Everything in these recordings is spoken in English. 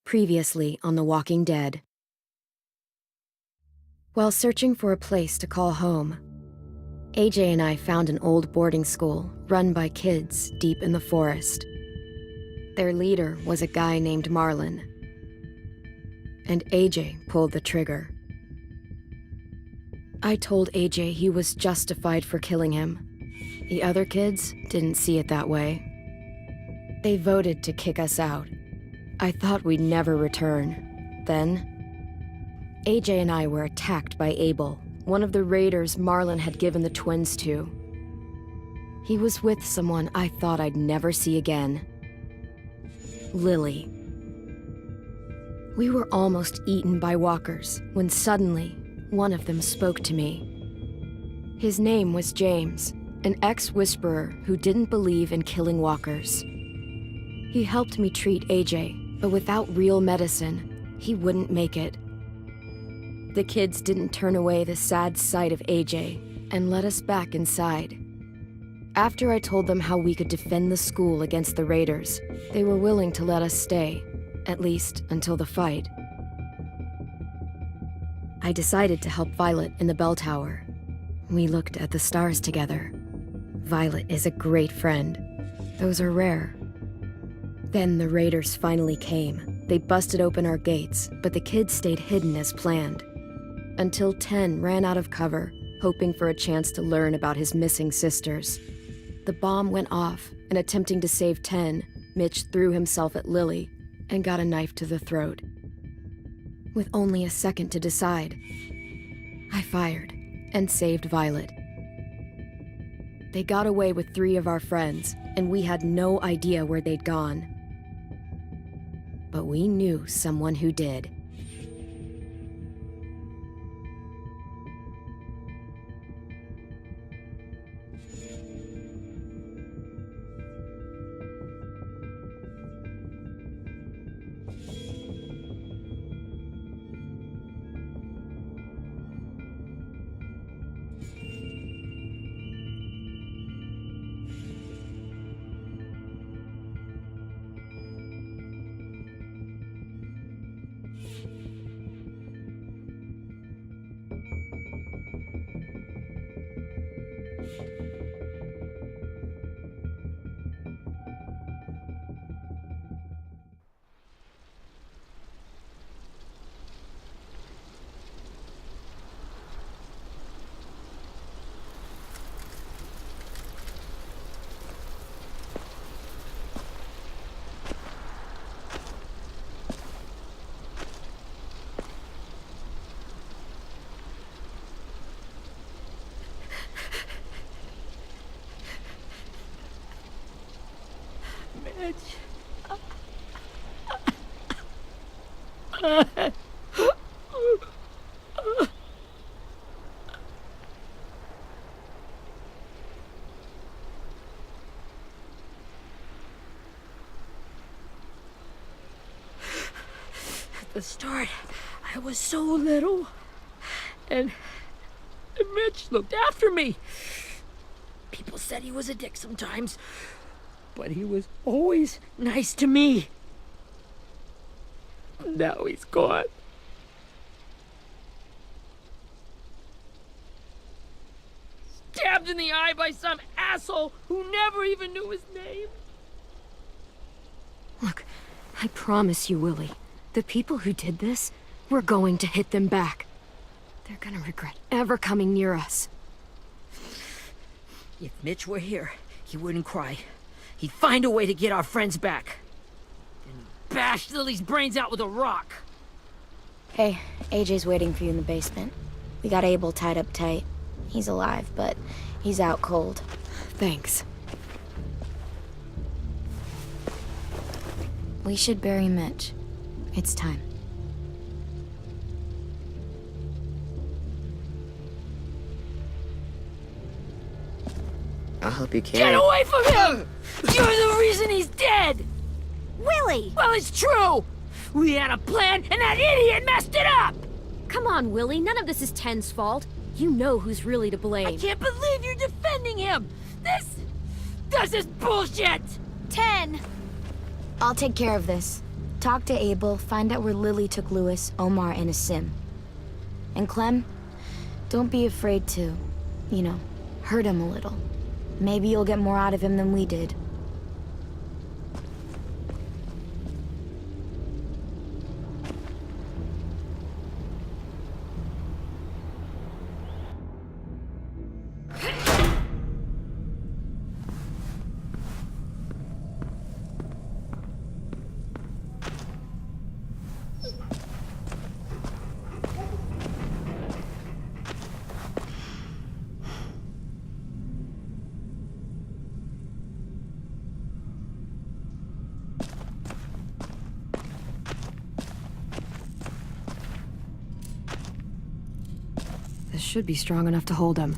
Previously on The Walking Dead. While searching for a place to call home, AJ and I found an old boarding school run by kids deep in the forest. Their leader was a guy named Marlon, and AJ pulled the trigger. I told AJ he was justified for killing him. The other kids didn't see it that way. They voted to kick us out. I thought we'd never return. Then, AJ and I were attacked by Abel, one of the raiders Marlon had given the twins to. He was with someone I thought I'd never see again. Lily. We were almost eaten by walkers when suddenly one of them spoke to me. His name was James, an ex-whisperer who didn't believe in killing walkers. He helped me treat AJ, but without real medicine, he wouldn't make it. The kids didn't turn away the sad sight of AJ and let us back inside. After I told them how we could defend the school against the raiders, they were willing to let us stay, at least until the fight. I decided to help Violet in the bell tower. We looked at the stars together. Violet is a great friend. Those are rare. Then the raiders finally came. They busted open our gates, but the kids stayed hidden as planned. Until 10 ran out of cover, hoping for a chance to learn about his missing sisters. The bomb went off, and attempting to save 10, Mitch threw himself at Lily and got a knife to the throat. With only a second to decide, I fired and saved Violet. They got away with 3 of our friends, and we had no idea where they'd gone. But we knew someone who did. At the start, I was so little, and Mitch looked after me. People said he was a dick sometimes, but he was always nice to me. Now he's gone. Stabbed in the eye by some asshole who never even knew his name. Look, I promise you, Willie, the people who did this, we're going to hit them back. They're gonna regret ever coming near us. If Mitch were here, he wouldn't cry. He'd find a way to get our friends back. Then bash Lily's brains out with a rock. Hey, AJ's waiting for you in the basement. We got Abel tied up tight. He's alive, but he's out cold. Thanks. We should bury Mitch. It's time. I'll help you carry. Get away from him! You're the reason he's dead! Willie! Well, it's true! We had a plan, and that idiot messed it up! Come on, Willie, none of this is Ten's fault. You know who's really to blame. I can't believe you're defending him! This is bullshit! 10! I'll take care of this. Talk to Abel, find out where Lily took Lewis, Omar, and Asim. And Clem, don't be afraid to, you know, hurt him a little. Maybe you'll get more out of him than we did. This should be strong enough to hold him.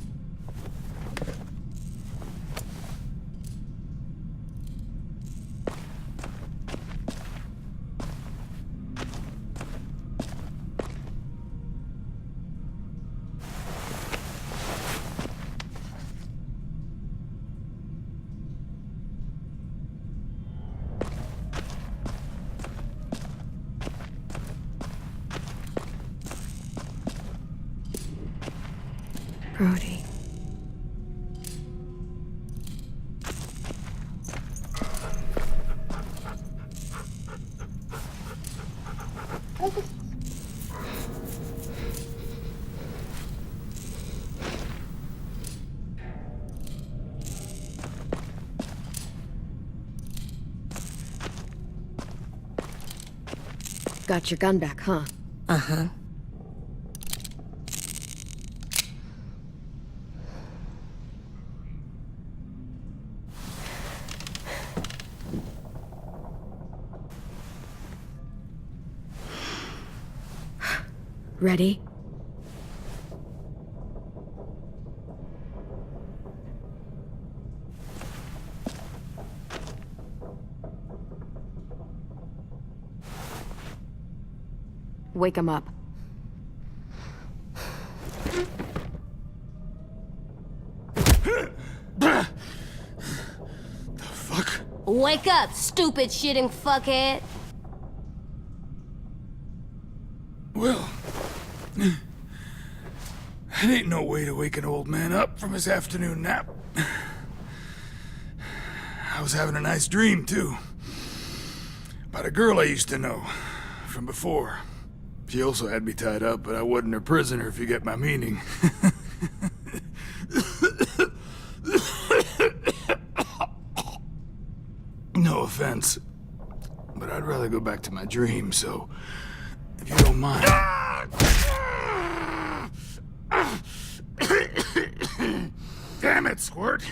Brody. Got your gun back, huh? Uh-huh. Ready? Wake him up. The fuck? Wake up, stupid shitting fuckhead! Well, that ain't no way to wake an old man up from his afternoon nap. I was having a nice dream, too. About a girl I used to know from before. She also had me tied up, but I wasn't her prisoner, if you get my meaning. No offense, but I'd rather go back to my dream, so if you don't mind. Damn it, Squirt.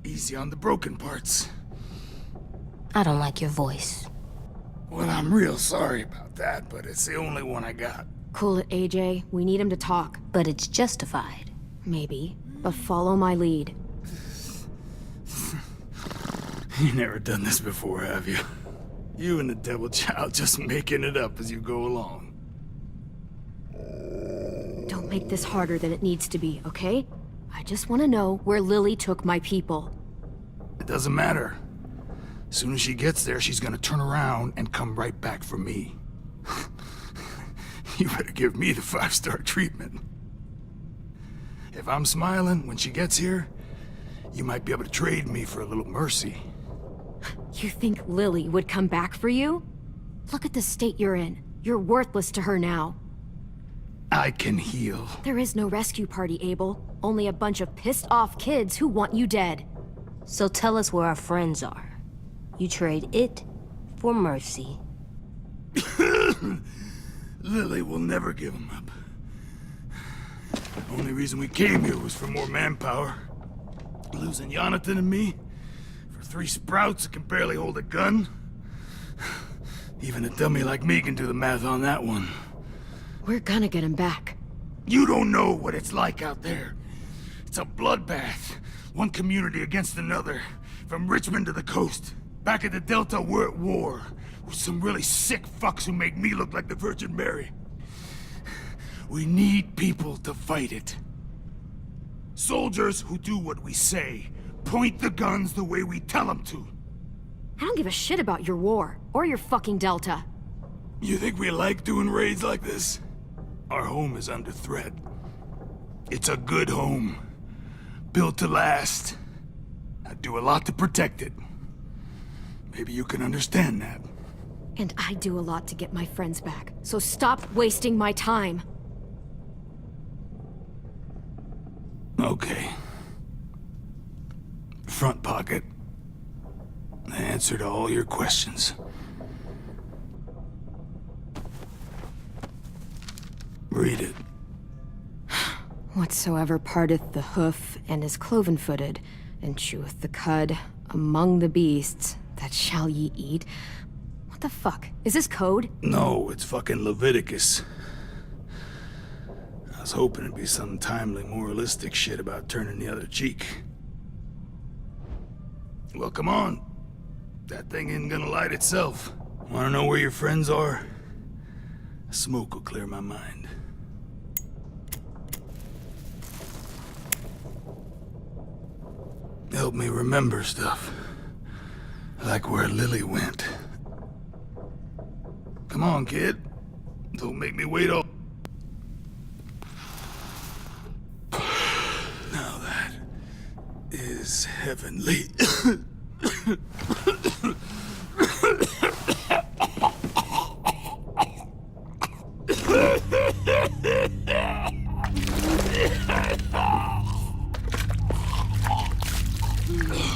Easy on the broken parts. I don't like your voice. Well, I'm real sorry about that, but it's the only one I got. Cool it, AJ. We need him to talk. But it's justified. Maybe. But follow my lead. You never done this before, have you? You and the Devil Child just making it up as you go along. Don't make this harder than it needs to be, okay? I just want to know where Lily took my people. It doesn't matter. As soon as she gets there, she's gonna turn around and come right back for me. You better give me the 5-star treatment. If I'm smiling when she gets here, you might be able to trade me for a little mercy. You think Lily would come back for you? Look at the state you're in. You're worthless to her now. I can heal. There is no rescue party, Abel. Only a bunch of pissed-off kids who want you dead. So tell us where our friends are. You trade it for mercy. Lily will never give him up. Only reason we came here was for more manpower. Losing Jonathan and me for 3 sprouts that can barely hold a gun. Even a dummy like me can do the math on that one. We're gonna get him back. You don't know what it's like out there. It's a bloodbath. One community against another. From Richmond to the coast. Back at the Delta, we're at war. With some really sick fucks who make me look like the Virgin Mary. We need people to fight it. Soldiers who do what we say. Point the guns the way we tell them to. I don't give a shit about your war, or your fucking Delta. You think we like doing raids like this? Our home is under threat. It's a good home. Built to last. I do a lot to protect it. Maybe you can understand that. And I do a lot to get my friends back, so stop wasting my time. Okay. Front pocket. The answer to all your questions. Read it. Whatsoever parteth the hoof and is cloven-footed, and cheweth the cud among the beasts, that shall ye eat. What the fuck? Is this code? No, it's fucking Leviticus. I was hoping it'd be some timely, moralistic shit about turning the other cheek. Well, come on. That thing ain't gonna light itself. Wanna know where your friends are? Smoke will clear my mind. Help me remember stuff. Like where Lily went. Come on, kid. Don't make me wait all... Now that is heavenly.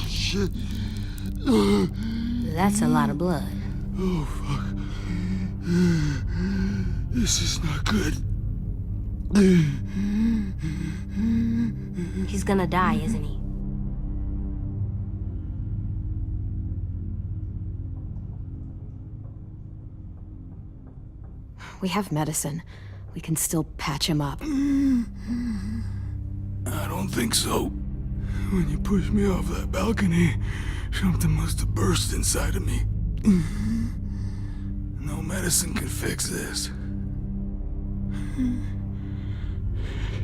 Shit. That's a lot of blood. Oh, fuck. This is not good. He's gonna die, isn't he? We have medicine. We can still patch him up. I don't think so. When you pushed me off that balcony, something must have burst inside of me. No medicine can fix this.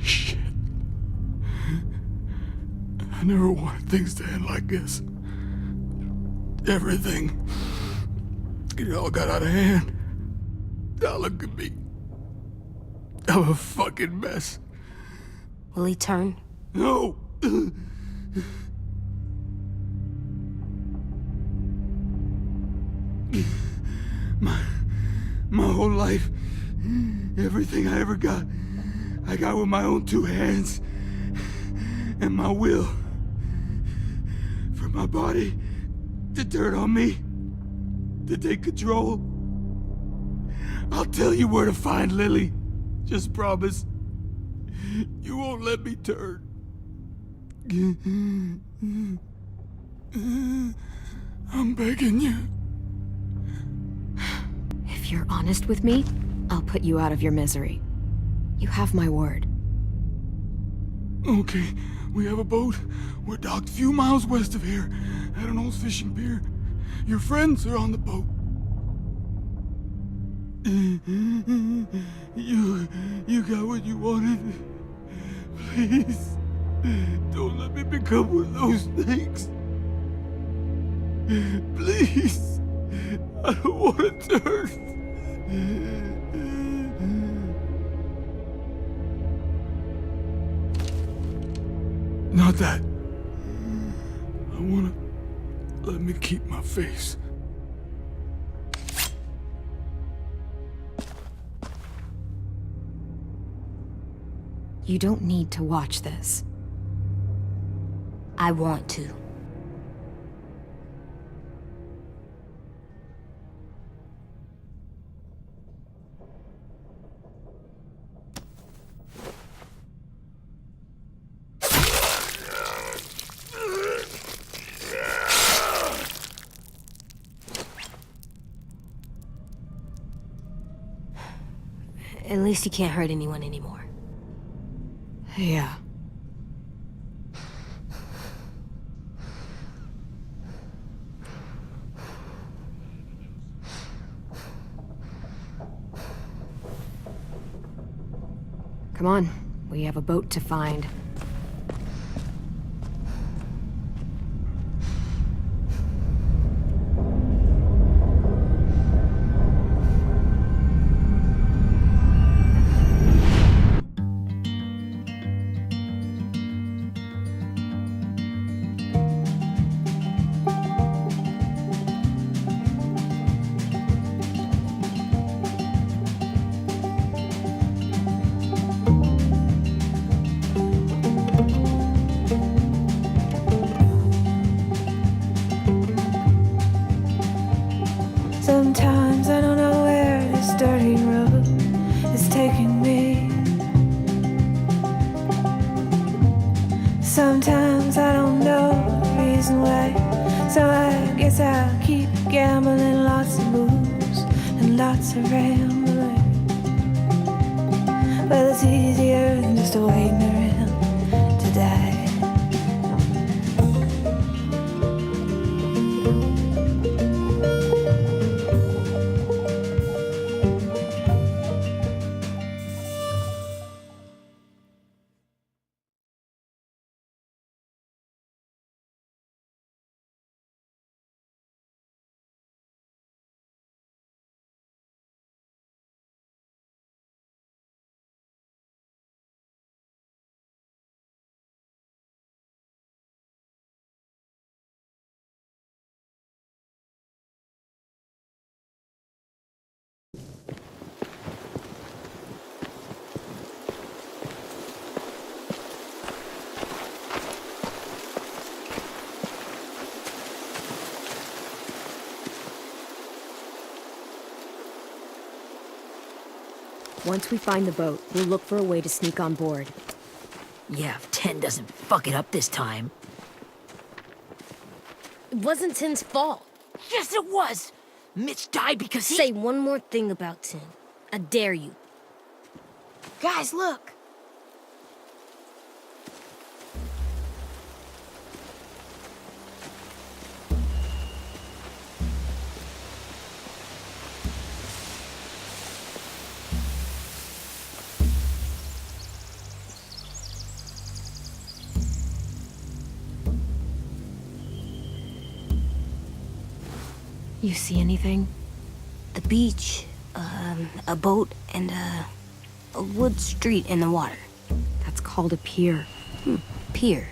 Shit. I never wanted things to end like this. Everything. It all got out of hand. Now look at me. I'm a fucking mess. Will he turn? No! My whole life, everything I ever got, I got with my own two hands and my will. For my body to turn on me, to take control. I'll tell you where to find Lily. Just promise. You won't let me turn. I'm begging you. If you're honest with me, I'll put you out of your misery. You have my word. Okay, we have a boat. We're docked a few miles west of here, at an old fishing pier. Your friends are on the boat. You got what you wanted. Please, don't let me become one of those things. Please, I don't want to turn. Not that. I wanna... Let me keep my face. You don't need to watch this. I want to. At least he can't hurt anyone anymore. Yeah. Come on, we have a boat to find. sometimes I don't know the reason why. So I guess I'll keep gambling, lots of moves and lots of rambling. Well, it's easier than just waiting around to die. Once we find the boat, we'll look for a way to sneak on board. Yeah, if 10 doesn't fuck it up this time. It wasn't Tin's fault. Yes, it was! Mitch died because he— Say one more thing about Tin. I dare you. Guys, look! You see anything? The beach, a boat, and a wood street in the water. That's called a pier. Pier.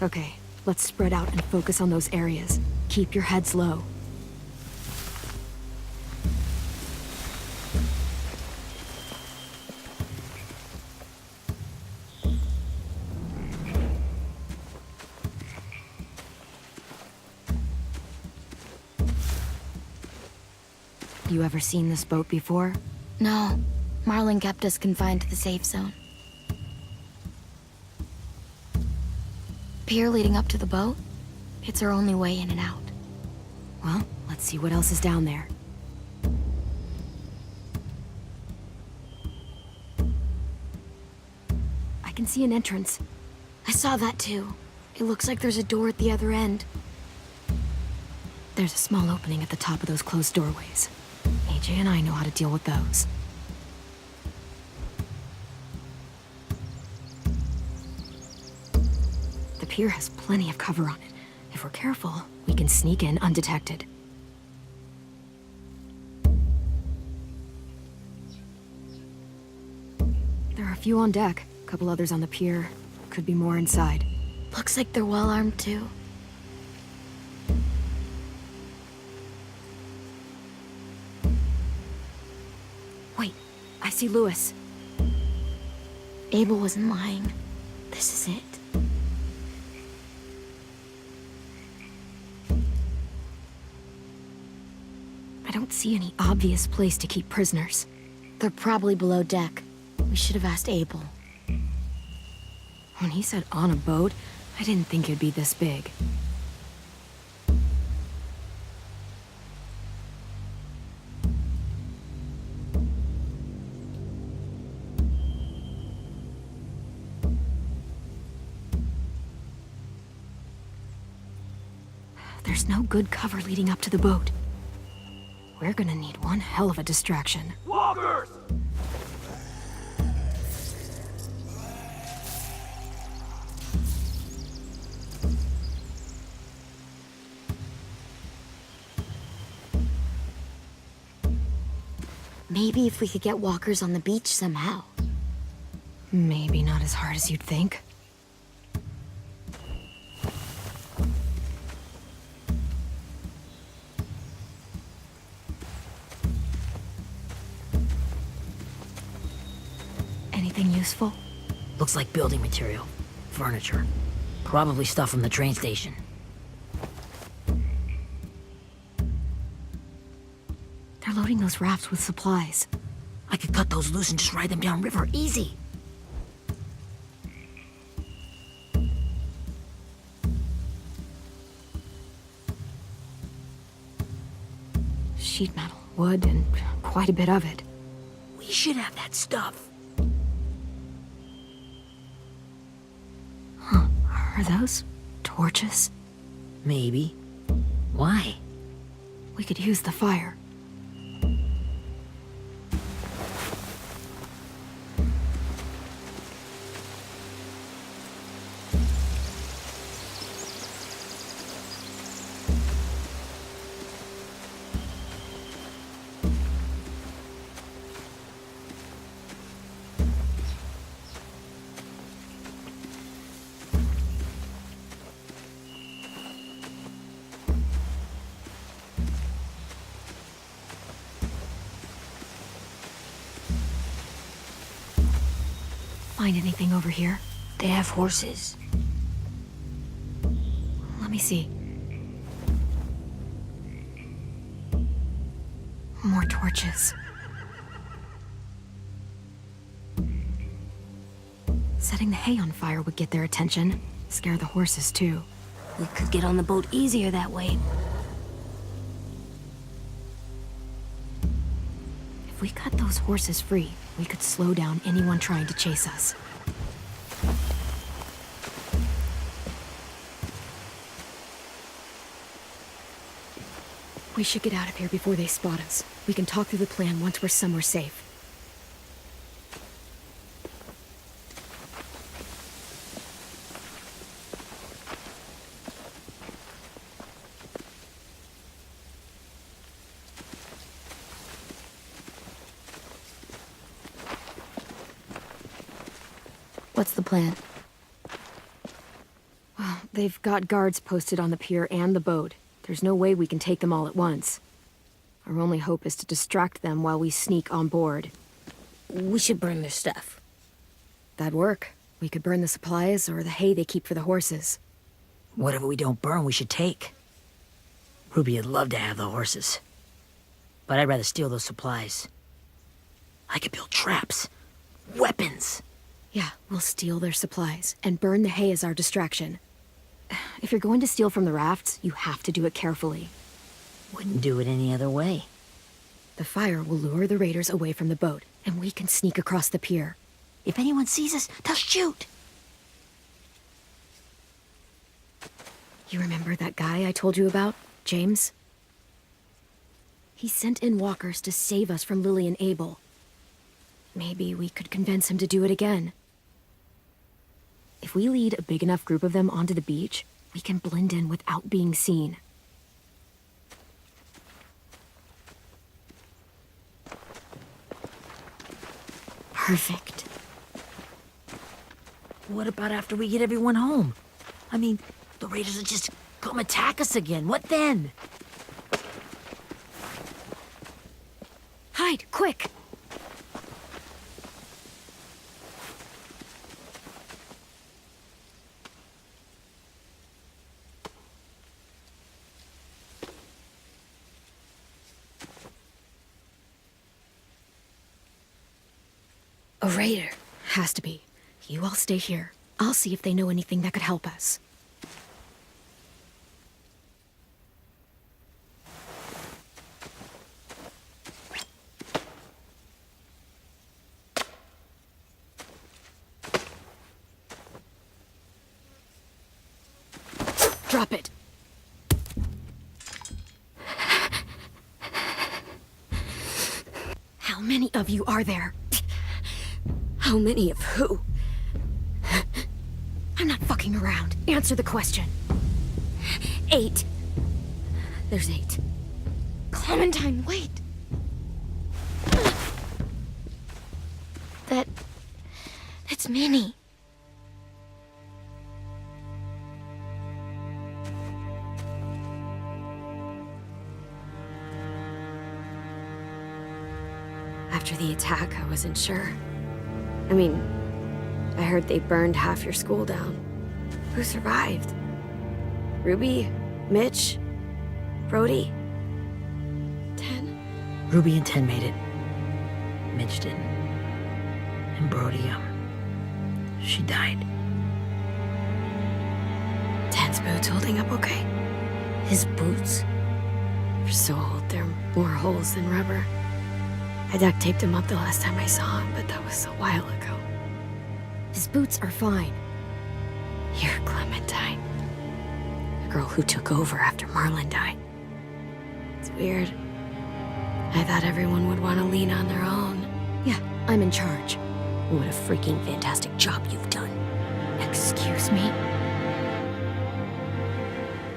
Okay, let's spread out and focus on those areas. Keep your heads low. You ever seen this boat before? No, Marlin kept us confined to the safe zone. Pier leading up to the boat? It's our only way in and out. Well, let's see what else is down there. I can see an entrance. I saw that too. It looks like there's a door at the other end. There's a small opening at the top of those closed doorways. AJ and I know how to deal with those. The pier has plenty of cover on it. If we're careful, we can sneak in undetected. There are a few on deck, a couple others on the pier. Could be more inside. Looks like they're well armed too. Wait, I see Lewis. Abel wasn't lying. This is it. I don't see any obvious place to keep prisoners. They're probably below deck. We should have asked Abel. When he said on a boat, I didn't think it'd be this big. There's no good cover leading up to the boat. We're gonna need one hell of a distraction. Walkers! Maybe if we could get walkers on the beach somehow. Maybe not as hard as you'd think. Anything useful? Looks like building material. Furniture. Probably stuff from the train station. They're loading those rafts with supplies. I could cut those loose and just ride them downriver, easy. Sheet metal, wood, and quite a bit of it. We should have that stuff. Are those torches? Maybe. Why? We could use the fire. Find anything over here? They have horses. Let me see. More torches. Setting the hay on fire would get their attention. Scare the horses, too. We could get on the boat easier that way. If we cut those horses free, we could slow down anyone trying to chase us. We should get out of here before they spot us. We can talk through the plan once we're somewhere safe. What's the plan? Well, they've got guards posted on the pier and the boat. There's no way we can take them all at once. Our only hope is to distract them while we sneak on board. We should burn their stuff. That'd work. We could burn the supplies or the hay they keep for the horses. Whatever we don't burn, we should take. Ruby would love to have the horses. But I'd rather steal those supplies. I could build traps. Weapons. Yeah, we'll steal their supplies and burn the hay as our distraction. If you're going to steal from the rafts, you have to do it carefully. Wouldn't do it any other way. The fire will lure the raiders away from the boat, and we can sneak across the pier. If anyone sees us, they'll shoot. You remember that guy I told you about, James? He sent in walkers to save us from Lily and Abel. Maybe we could convince him to do it again. If we lead a big enough group of them onto the beach, we can blend in without being seen. Perfect. What about after we get everyone home? I mean, the raiders will just come attack us again. What then? Hide, quick! A raider. Has to be. You all stay here. I'll see if they know anything that could help us. Drop it. How many of you are there? How many of who? I'm not fucking around. Answer the question. 8. There's 8. Clementine, wait. That's Minnie. After the attack, I wasn't sure. I mean, I heard they burned half your school down. Who survived? Ruby? Mitch? Brody? 10? Ruby and 10 made it. Mitch didn't. And Brody, she died. 10's boots holding up okay? His boots? They're so old, they're more holes than rubber. I duct taped him up the last time I saw him, but that was a while ago. His boots are fine. You're Clementine. The girl who took over after Marlon died. It's weird. I thought everyone would want to lean on their own. Yeah, I'm in charge. What a freaking fantastic job you've done. Excuse me?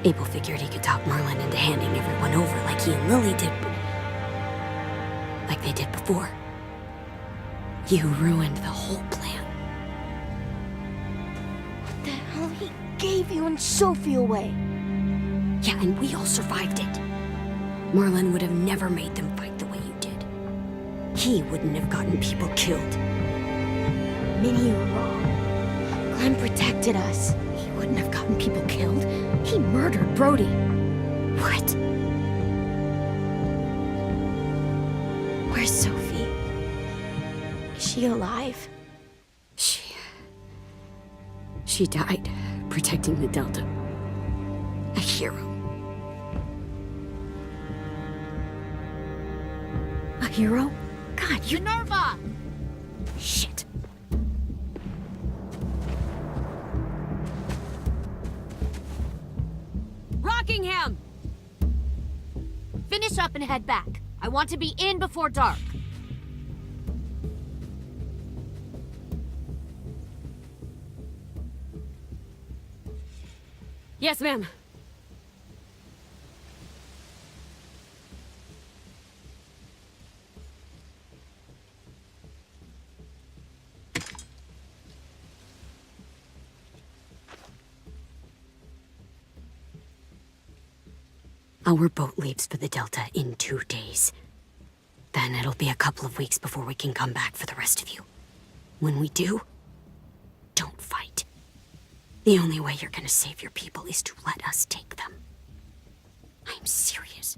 Abel figured he could talk Marlon into handing everyone over like he and Lily did, like they did before. You ruined the whole plan. What the hell? He gave you and Sophie away. Yeah, and we all survived it. Marlon would have never made them fight the way you did. He wouldn't have gotten people killed. Minnie, you're wrong. Clem protected us. He wouldn't have gotten people killed. He murdered Brody. What? Where's Sophie? Is she alive? She died protecting the Delta. A hero. A hero? God, you... Minerva! Shit. Rockingham! Finish up and head back. I want to be in before dark. Yes, ma'am. Our boat leaves for the Delta in 2 days. Then it'll be a couple of weeks before we can come back for the rest of you. When we do, don't fight. The only way you're gonna save your people is to let us take them. I'm serious.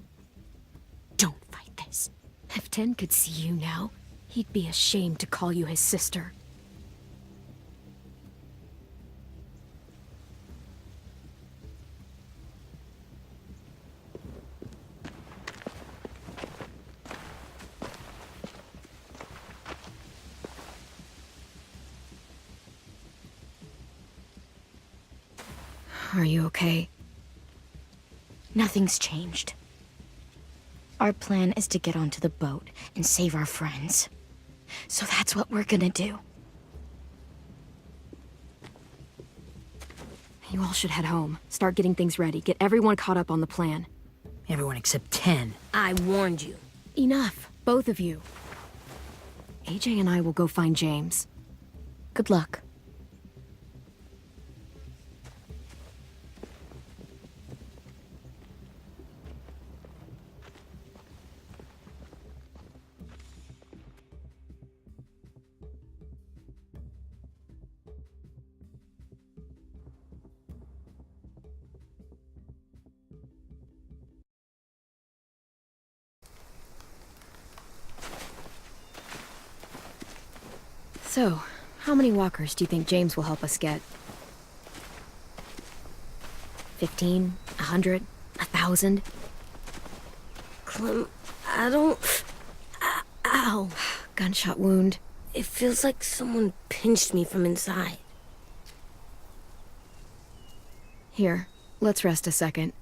Don't fight this. If Ten could see you now, he'd be ashamed to call you his sister. Are you okay? Nothing's changed. Our plan is to get onto the boat and save our friends. So that's what we're gonna do. You all should head home. Start getting things ready. Get everyone caught up on the plan. Everyone except 10. I warned you. Enough, both of you. AJ and I will go find James. Good luck. So, how many walkers do you think James will help us get? 15? 100? 1,000? Clem, I don't... Ow. Gunshot wound. It feels like someone pinched me from inside. Here, let's rest a second.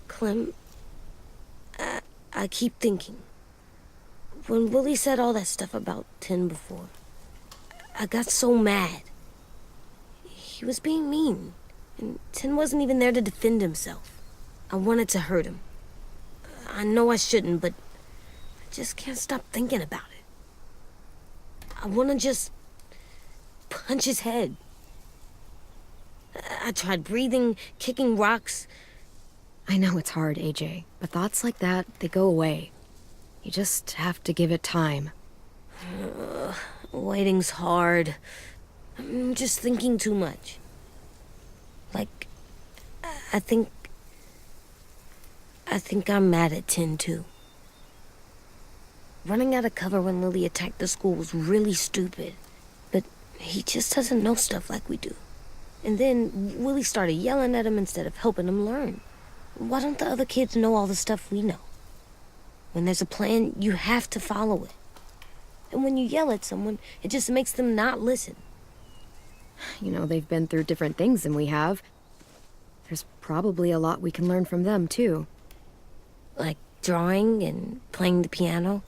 Clem, I keep thinking. When Willie said all that stuff about 10 before, I got so mad. He was being mean, and 10 wasn't even there to defend himself. I wanted to hurt him. I know I shouldn't, but I just can't stop thinking about it. I want to just punch his head. I tried breathing, kicking rocks. I know it's hard, AJ, but thoughts like that, they go away. You just have to give it time. Waiting's hard. I'm just thinking too much. Like, I think I'm mad at 10 too. Running out of cover when Lily attacked the school was really stupid. But he just doesn't know stuff like we do. And then Willie started yelling at him instead of helping him learn. Why don't the other kids know all the stuff we know? When there's a plan, you have to follow it. And when you yell at someone, it just makes them not listen. You know, they've been through different things than we have. There's probably a lot we can learn from them, too. Like drawing and playing the piano.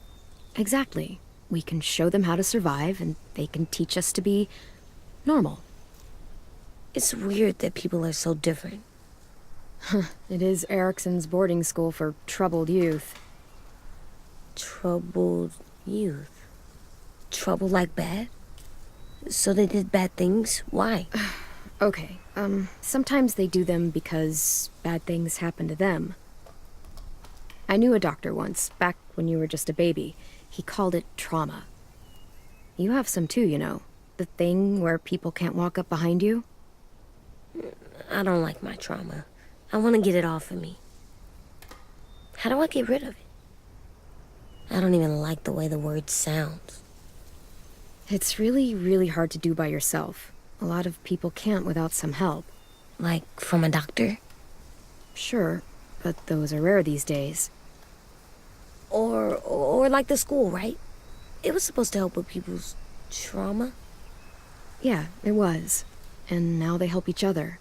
Exactly. We can show them how to survive, and they can teach us to be normal. It's weird that people are so different. It is Erickson's boarding school for troubled youth. Troubled youth. Trouble like bad? So they did bad things? Why? Okay, sometimes they do them because bad things happen to them. I knew a doctor once, back when you were just a baby. He called it trauma. You have some too, you know. The thing where people can't walk up behind you. I don't like my trauma. I want to get it off of me. How do I get rid of it? I don't even like the way the word sounds. It's really, really hard to do by yourself. A lot of people can't without some help. Like from a doctor? Sure, but those are rare these days. Or like the school, right? It was supposed to help with people's trauma. Yeah, it was. And now they help each other.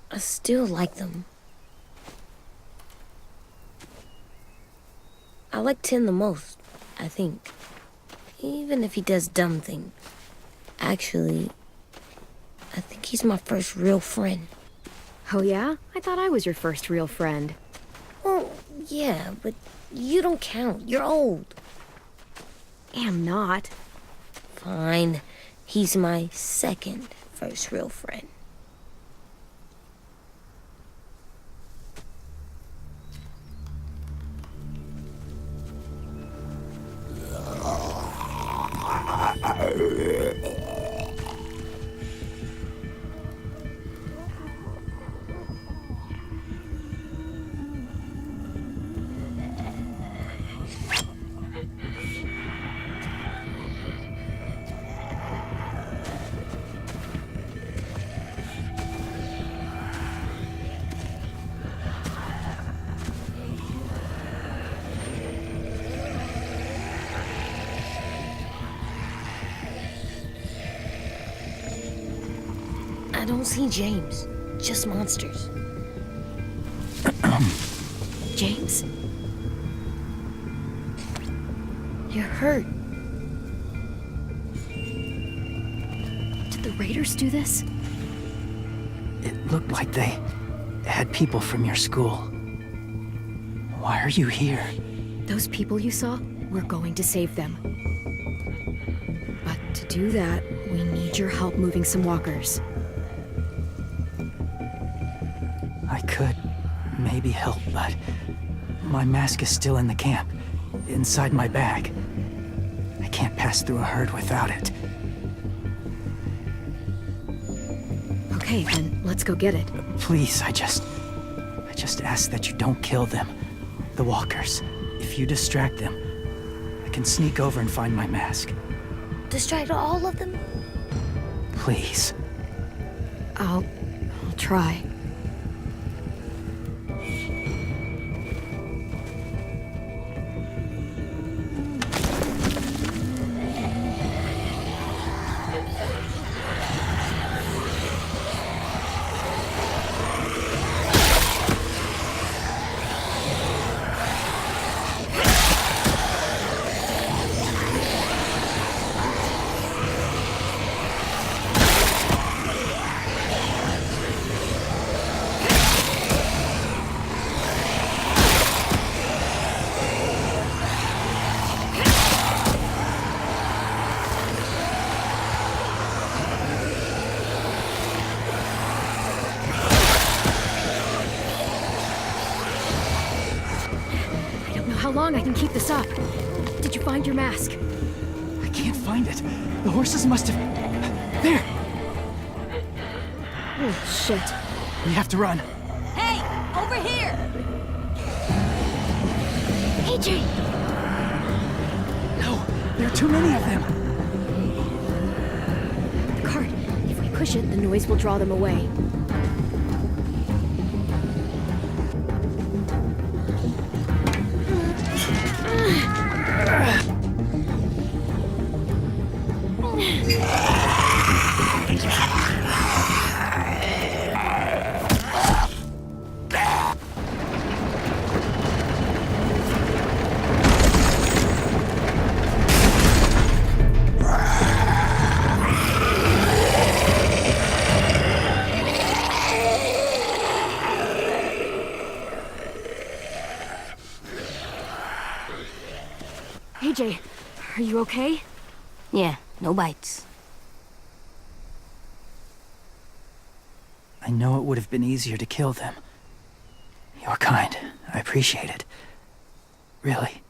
I still like them. I like Tin the most, I think. Even if he does dumb things. Actually, I think he's my first real friend. Oh yeah? I thought I was your first real friend. Well, yeah, but you don't count. You're old. Am not. Fine. He's my second first real friend. I don't see James, just monsters. James? You're hurt. Did the Raiders do this? It looked like they had people from your school. Why are you here? Those people you saw? We're going to save them. But to do that, we need your help moving some walkers. I could maybe help, but my mask is still in the camp, inside my bag. I can't pass through a herd without it. Okay, then let's go get it. Please, I just ask that you don't kill them. The walkers. If you distract them, I can sneak over and find my mask. Distract all of them? Please. I'll try. How long I can keep this up? Did you find your mask? I can't find it. The horses must have... There! Oh, shit. We have to run. Hey, over here! AJ! No, there are too many of them. The cart. If we push it, the noise will draw them away. AJ, are you okay? Yeah, no bites. I know it would have been easier to kill them. You're kind. I appreciate it. Really.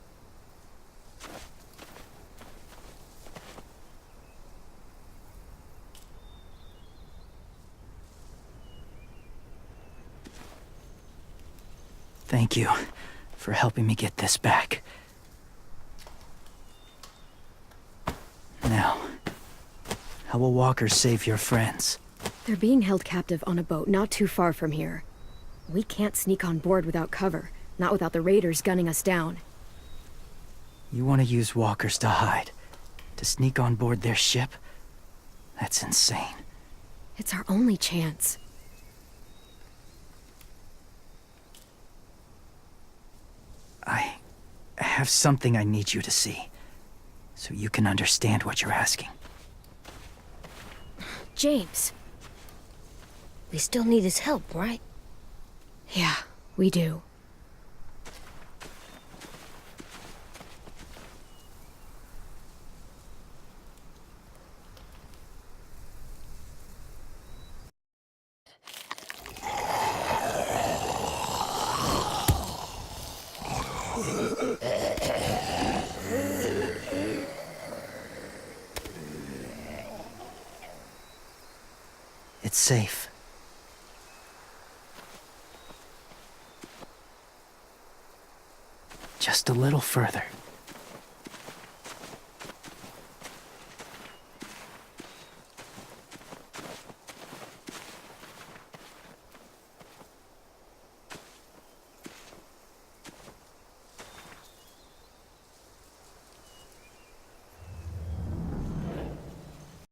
Thank you for helping me get this back. Now, how will Walker save your friends? They're being held captive on a boat not too far from here. We can't sneak on board without cover, not without the raiders gunning us down. You want to use walkers to hide? To sneak on board their ship? That's insane. It's our only chance. I have something I need you to see, so you can understand what you're asking. James. We still need his help, right? Yeah, we do. It's safe. Just a little further.